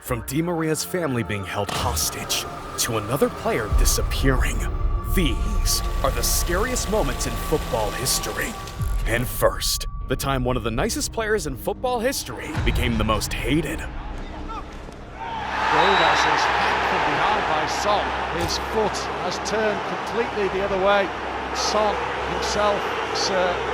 From Di Maria's family being held hostage to another player disappearing, these are the scariest moments in football history. And first, the time one of the nicest players in football history became the most hated. Gomes is hacked from behind by Son. His foot has turned completely the other way. Son himself is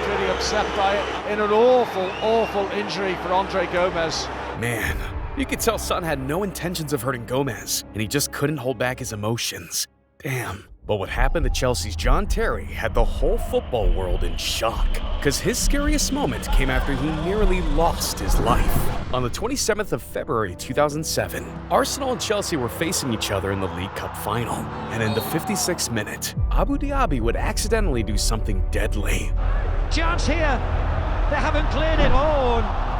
pretty upset by it. In an awful injury for Andre Gomes. Man, you could tell Son had no intentions of hurting Gomes, and he just couldn't hold back his emotions. Damn. But what happened to Chelsea's John Terry had the whole football world in shock, because his scariest moment came after he nearly lost his life. On the 27th of February 2007, Arsenal and Chelsea were facing each other in the League Cup final, and in the 56th minute, Abu Dhabi would accidentally do something deadly. Chance here! They haven't cleared it on!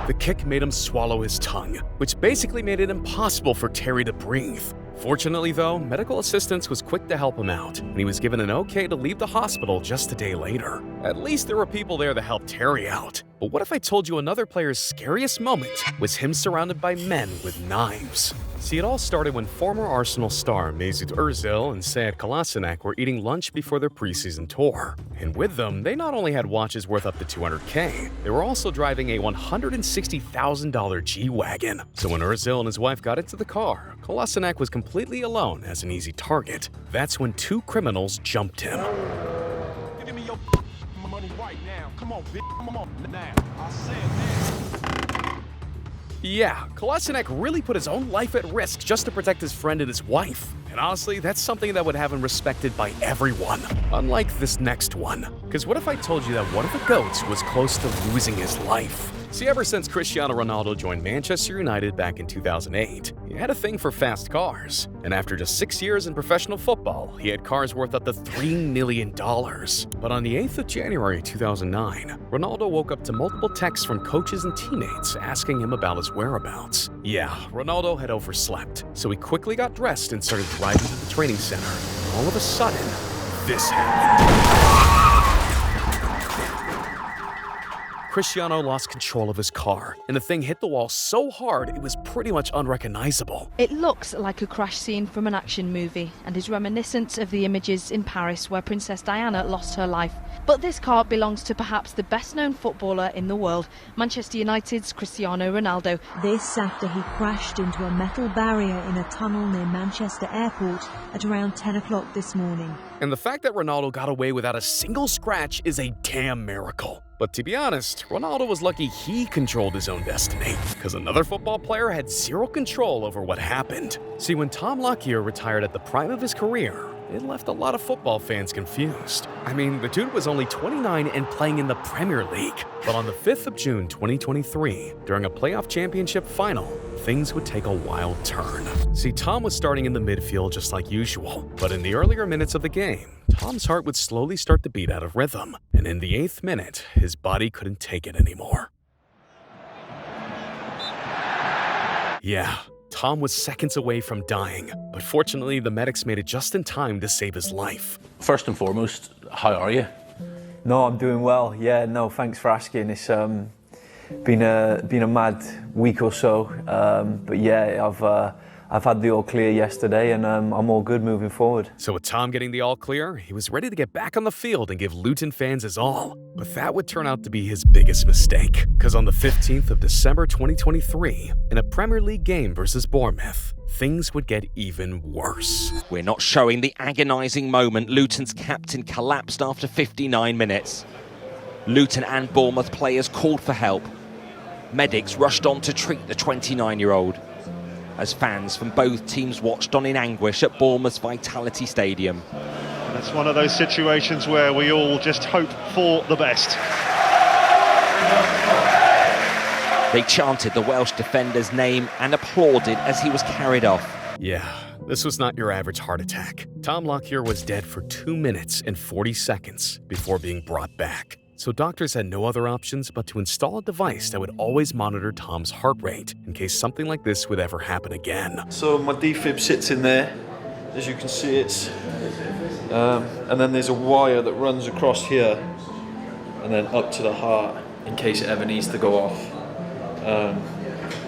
The kick made him swallow his tongue, which basically made it impossible for Terry to breathe. Fortunately though, medical assistance was quick to help him out, and he was given an okay to leave the hospital just a day later. At least there were people there to help Terry out. But what if I told you another player's scariest moment was him surrounded by men with knives? See, it all started when former Arsenal star Mesut Ozil and Kolasinac were eating lunch before their preseason tour. And with them, they not only had watches worth up to $200K, they were also driving a $160,000 G-Wagon. So when Ozil and his wife got into the car, Kolasinac was completely alone as an easy target. That's when two criminals jumped him. Give me your money right now. Come on, bitch. Come on now. I said now. Yeah, Kolasinac really put his own life at risk just to protect his friend and his wife. And honestly, that's something that would have him respected by everyone. Unlike this next one. Because what if I told you that one of the GOATs was close to losing his life? See, ever since Cristiano Ronaldo joined Manchester United back in 2008, he had a thing for fast cars. And after just 6 years in professional football, he had cars worth up to $3 million. But on the 8th of January 2009, Ronaldo woke up to multiple texts from coaches and teammates asking him about his whereabouts. Yeah, Ronaldo had overslept, so he quickly got dressed and started driving to the training center. All of a sudden, this happened. Cristiano lost control of his car, and the thing hit the wall so hard it was pretty much unrecognizable. It looks like a crash scene from an action movie and is reminiscent of the images in Paris where Princess Diana lost her life. But this car belongs to perhaps the best-known footballer in the world, Manchester United's Cristiano Ronaldo. This after he crashed into a metal barrier in a tunnel near Manchester Airport at around 10 o'clock this morning. And the fact that Ronaldo got away without a single scratch is a damn miracle. But to be honest, Ronaldo was lucky he controlled his own destiny, because another football player had zero control over what happened. See, when Tom Lockyer retired at the prime of his career, it left a lot of football fans confused. I mean, the dude was only 29 and playing in the Premier League. But on the 5th of June 2023, during a playoff championship final, things would take a wild turn. See, Tom was starting in the midfield just like usual, but in the earlier minutes of the game, Tom's heart would slowly start to beat out of rhythm, and in the 8th minute, his body couldn't take it anymore. Yeah, Tom was seconds away from dying, but fortunately the medics made it just in time to save his life. First and foremost, how are you? No, I'm doing well. Yeah, no, thanks for asking. It's been a mad week or so, but yeah, I've had the all clear yesterday, and I'm all good moving forward. So with Tom getting the all clear, he was ready to get back on the field and give Luton fans his all. But that would turn out to be his biggest mistake, because on the 15th of December 2023, in a Premier League game versus Bournemouth, things would get even worse. We're not showing the agonising moment. Luton's captain collapsed after 59 minutes. Luton and Bournemouth players called for help. Medics rushed on to treat the 29-year-old. As fans from both teams watched on in anguish at Bournemouth's Vitality Stadium. And it's one of those situations where we all just hope for the best. They chanted the Welsh defender's name and applauded as he was carried off. Yeah, this was not your average heart attack. Tom Lockyer was dead for 2 minutes and 40 seconds before being brought back. So doctors had no other options but to install a device that would always monitor Tom's heart rate in case something like this would ever happen again. So my defib sits in there, as you can see it's, and then there's a wire that runs across here and then up to the heart in case it ever needs to go off.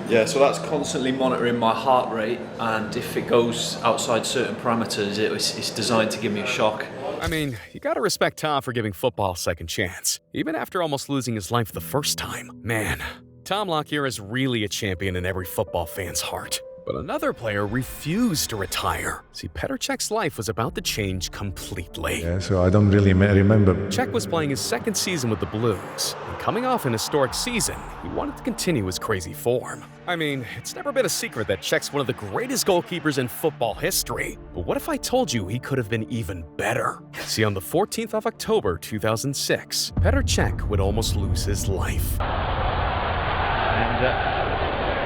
Yeah, so that's constantly monitoring my heart rate, and if it goes outside certain parameters, it's designed to give me a shock. I mean, you gotta respect Tom for giving football a second chance, even after almost losing his life the first time. Man, Tom Lockyer is really a champion in every football fan's heart. But another player refused to retire. See, Petr Cech's life was about to change completely. Yeah, so I don't really remember. Cech was playing his second season with the Blues, and coming off an historic season, he wanted to continue his crazy form. I mean, it's never been a secret that Cech's one of the greatest goalkeepers in football history. But what if I told you he could have been even better? See, on the 14th of October 2006, Petr Cech would almost lose his life.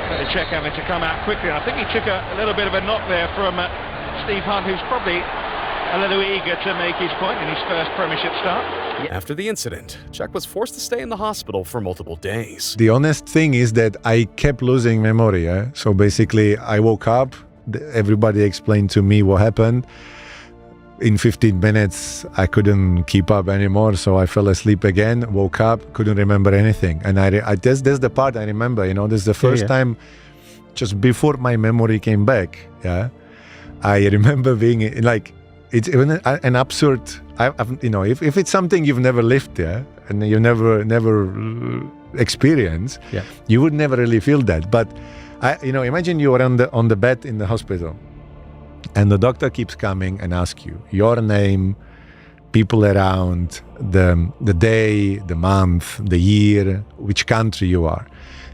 Petr Cech having to come out quickly. I think he took a little bit of a knock there from Steve Hunt, who's probably a little eager to make his point in his first Premiership start. After the incident, Cech was forced to stay in the hospital for multiple days. The honest thing is that I kept losing memory. So basically, I woke up, everybody explained to me what happened. In 15 minutes, I couldn't keep up anymore, so I fell asleep again, woke up, couldn't remember anything. And that's the part I remember, this is the first time, just before my memory came back, I remember being like, it's even an absurd, if it's something you've never lived and you never experienced, you would never really feel that. But, imagine you are on the bed in the hospital, and the doctor keeps coming and asks you your name, people around, the day, the month, the year, which country you are.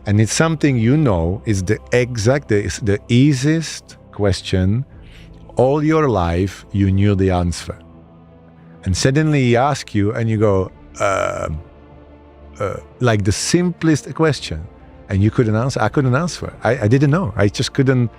And it's something is the easiest question all your life you knew the answer. And suddenly he asks you and you go, like the simplest question. And you couldn't answer. I couldn't answer. I didn't know. I just couldn't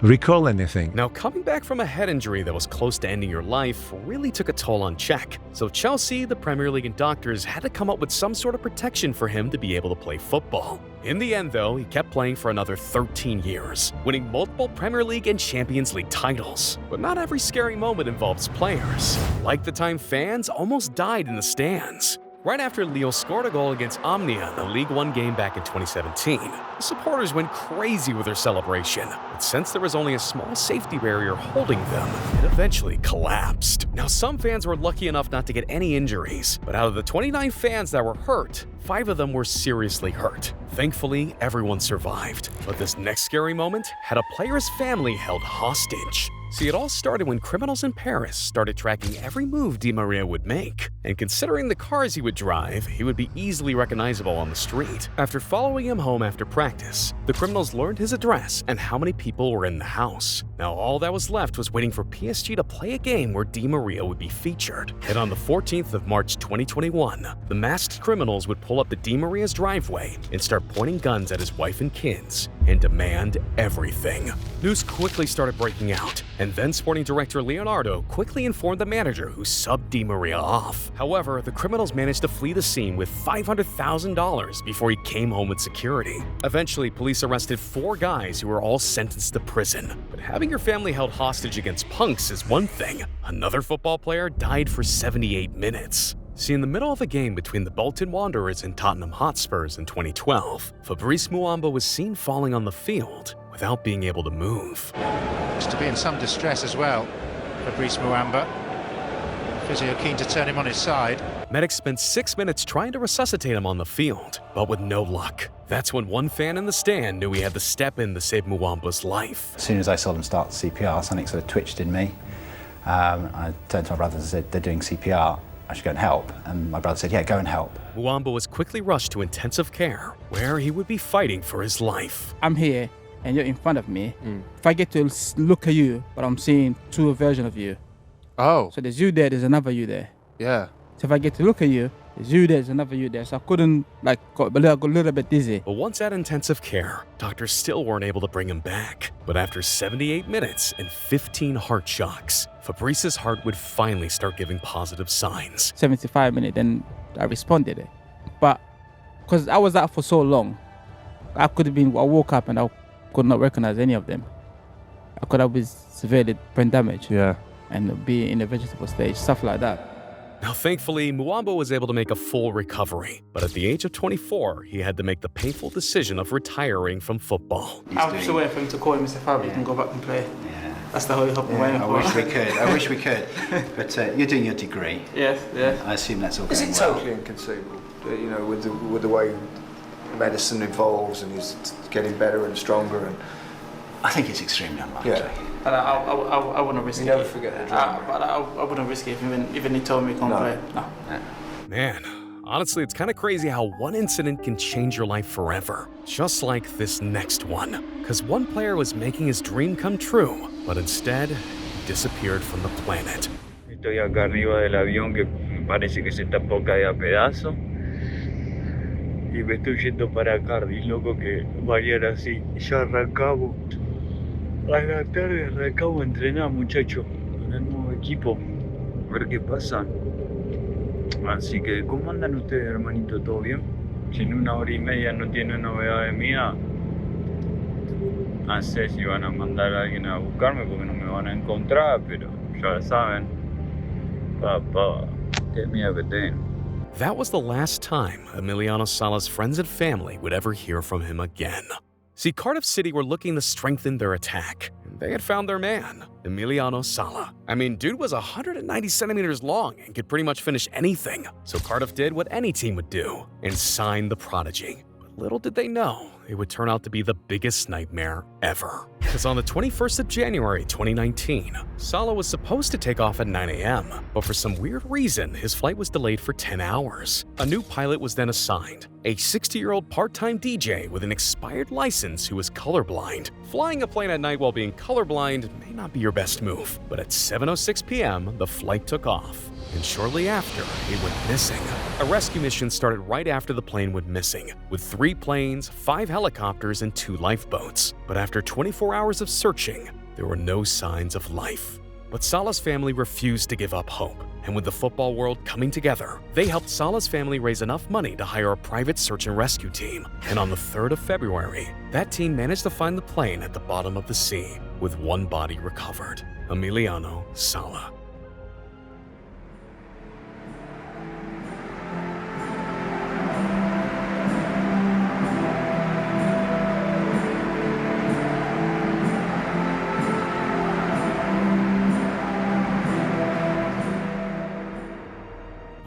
recall anything. Now, coming back from a head injury that was close to ending your life really took a toll on Cech. So Chelsea, the Premier League, and doctors had to come up with some sort of protection for him to be able to play football. In the end, though, he kept playing for another 13 years, winning multiple Premier League and Champions League titles. But not every scary moment involves players. Like the time fans almost died in the stands. Right after Lille scored a goal against Omnia in the League One game back in 2017, the supporters went crazy with their celebration. But since there was only a small safety barrier holding them, it eventually collapsed. Now, some fans were lucky enough not to get any injuries, but out of the 29 fans that were hurt, 5 of them were seriously hurt. Thankfully, everyone survived. But this next scary moment had a player's family held hostage. See, it all started when criminals in Paris started tracking every move Di Maria would make. And considering the cars he would drive, he would be easily recognizable on the street. After following him home after practice, the criminals learned his address and how many people were in the house. Now, all that was left was waiting for PSG to play a game where Di Maria would be featured. And on the 14th of March 2021, the masked criminals would pull up to Di Maria's driveway and start pointing guns at his wife and kids and demand everything. News quickly started breaking out, and then sporting director Leonardo quickly informed the manager who subbed Di Maria off. However, the criminals managed to flee the scene with $500,000 before he came home with security. Eventually, police arrested 4 guys who were all sentenced to prison. But having your family held hostage against punks is one thing. Another football player died for 78 minutes. See, in the middle of a game between the Bolton Wanderers and Tottenham Hotspurs in 2012, Fabrice Muamba was seen falling on the field without being able to move. Looks to be in some distress as well, Fabrice Muamba. Physio keen to turn him on his side. Medics spent 6 minutes trying to resuscitate him on the field, but with no luck. That's when one fan in the stand knew he had to step in to save Muamba's life. As soon as I saw them start CPR, something sort of twitched in me. I turned to my brother and said, "They're doing CPR. I should go and help." And my brother said, "Yeah, go and help." Muamba was quickly rushed to intensive care, where he would be fighting for his life. I'm here, and you're in front of me. If I get to look at you, but I'm seeing 2 versions of you. Oh. So there's you there, there's another you there. Yeah. So if I get to look at you, there's you there, there's another you there. So I couldn't, got a little bit dizzy. But once at intensive care, doctors still weren't able to bring him back. But after 78 minutes and 15 heart shocks, Fabrice's heart would finally start giving positive signs. 75 minutes, then I responded. But because I was out for so long, I woke up and I could not recognize any of them. I could have been severely brain damaged. Yeah. And be in a vegetable stage, stuff like that. Now, thankfully, Muamba was able to make a full recovery, but at the age of 24, he had to make the painful decision of retiring from football. I'm still waiting for him to call him, Mr. Fab, you can go back and play. Yeah. That's the whole hope I'm waiting for. I wish we could. But you're doing your degree. Yes, yeah. I assume that's all Is going it well. totally inconceivable, you know, with the way medicine evolves and he's getting better and stronger? And I think it's extremely unlikely. Yeah. But I wouldn't risk it. You never forget the drama. But I wouldn't risk it even he told me he can't play. No. Man, honestly, it's kind of crazy how one incident can change your life forever. Just like this next one. Because one player was making his dream come true, but instead, he disappeared from the planet. Estoy acá arriba del avión que me parece que se está por caer a pedazos. Y me estoy yendo para Cardiff, loco, que mañana sí, ya arrancamos. A la tarde arrancamos a entrenar, muchachos, con el nuevo equipo. A ver qué pasa. Así que, ¿cómo andan ustedes, hermanito? ¿Todo bien? Si en 1 hora y media no tienen novedades mías, no sé si van a mandar a alguien a buscarme porque no me van a encontrar, pero ya saben. Papá, qué miedo que tengo. That was the last time Emiliano Sala's friends and family would ever hear from him again. See, Cardiff City were looking to strengthen their attack, and they had found their man, Emiliano Sala. I mean, dude was 190 centimeters long and could pretty much finish anything. So Cardiff did what any team would do and signed the prodigy. But little did they know, it would turn out to be the biggest nightmare ever. Because on the 21st of January 2019, Sala was supposed to take off at 9 a.m., but for some weird reason, his flight was delayed for 10 hours. A new pilot was then assigned, a 60-year-old part-time DJ with an expired license who was colorblind. Flying a plane at night while being colorblind may not be your best move, but at 7:06 p.m., the flight took off. And shortly after, it went missing. A rescue mission started right after the plane went missing, with 3 planes, 5 helicopters, and 2 lifeboats. But after 24 hours of searching, there were no signs of life. But Sala's family refused to give up hope, and with the football world coming together, they helped Sala's family raise enough money to hire a private search and rescue team. And on the 3rd of February, that team managed to find the plane at the bottom of the sea, with 1 body recovered, Emiliano Sala.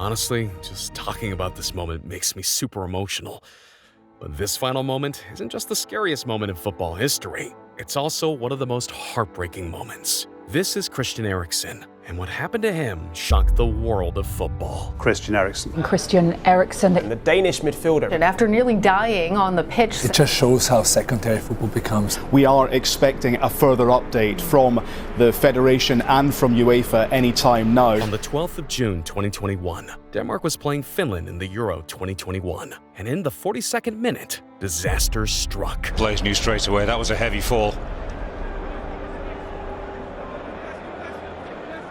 Honestly, just talking about this moment makes me super emotional. But this final moment isn't just the scariest moment in football history. It's also one of the most heartbreaking moments. This is Christian Eriksen, and what happened to him shocked the world of football. Christian Eriksen. The Danish midfielder. And after nearly dying on the pitch. It just shows how secondary football becomes. We are expecting a further update from the Federation and from UEFA anytime now. On the 12th of June 2021, Denmark was playing Finland in the Euro 2021. And in the 42nd minute, disaster struck. Players knew straight away that was a heavy fall.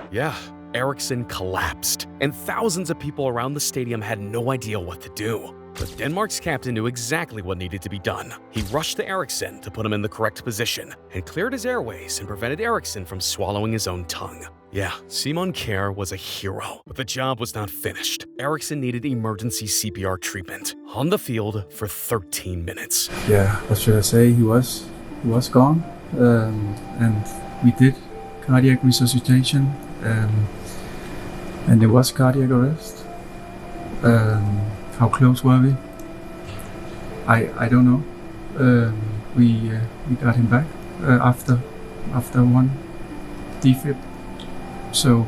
Yeah, Eriksen collapsed, and thousands of people around the stadium had no idea what to do. But Denmark's captain knew exactly what needed to be done. He rushed to Eriksen to put him in the correct position, and cleared his airways and prevented Eriksen from swallowing his own tongue. Yeah, Simon Kjær was a hero, but the job was not finished. Eriksen needed emergency CPR treatment on the field for 13 minutes. Yeah, what should I say? He was gone, and we did cardiac resuscitation. And there was cardiac arrest. How close were we? I don't know. We got him back after 1 defib. So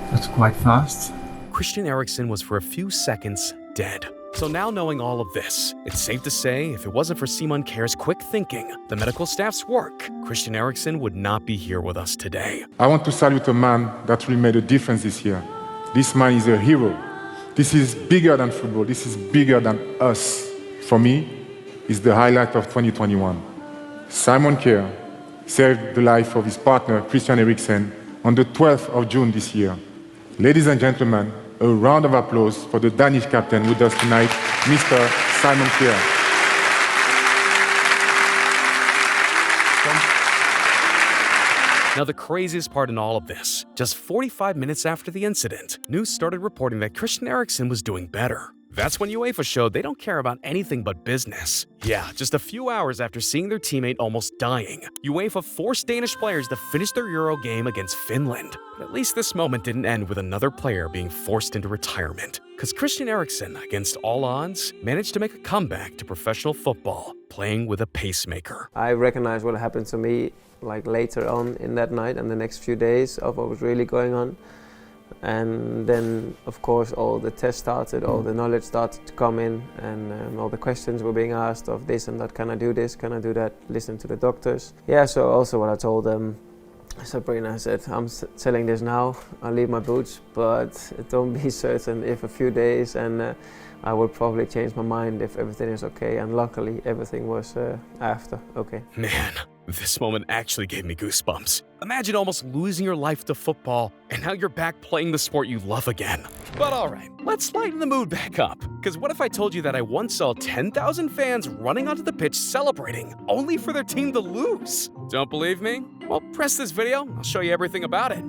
that's quite fast. Christian Eriksen was for a few seconds dead. So now knowing all of this, it's safe to say if it wasn't for Simon Kjær's quick thinking, the medical staff's work, Christian Eriksen would not be here with us today. I want to salute a man that really made a difference this year. This man is a hero. This is bigger than football. This is bigger than us. For me, it's the highlight of 2021. Simon Kjær saved the life of his partner, Christian Eriksen, on the 12th of June this year. Ladies and gentlemen, a round of applause for the Danish captain with us tonight, Mr. Simon Kjær. Now, the craziest part in all of this, just 45 minutes after the incident, news started reporting that Christian Eriksen was doing better. That's when UEFA showed they don't care about anything but business. Yeah, just a few hours after seeing their teammate almost dying, UEFA forced Danish players to finish their Euro game against Finland. But at least this moment didn't end with another player being forced into retirement, because Christian Eriksen, against all odds, managed to make a comeback to professional football, playing with a pacemaker. I recognized what happened to me like later on in that night and the next few days of what was really going on. And then, of course, all the tests started, all the knowledge started to come in, and all the questions were being asked of this and that. Can I do this? Can I do that? Listen to the doctors. Yeah, so also what I told Sabrina, I said, I'm selling this now, I'll leave my boots, but don't be certain if a few days, and I would probably change my mind if everything is okay. And luckily, everything was after okay. Man, this moment actually gave me goosebumps. Imagine almost losing your life to football, and now you're back playing the sport you love again. But alright, let's lighten the mood back up. Because what if I told you that I once saw 10,000 fans running onto the pitch celebrating, only for their team to lose? Don't believe me? Well, press this video, I'll show you everything about it.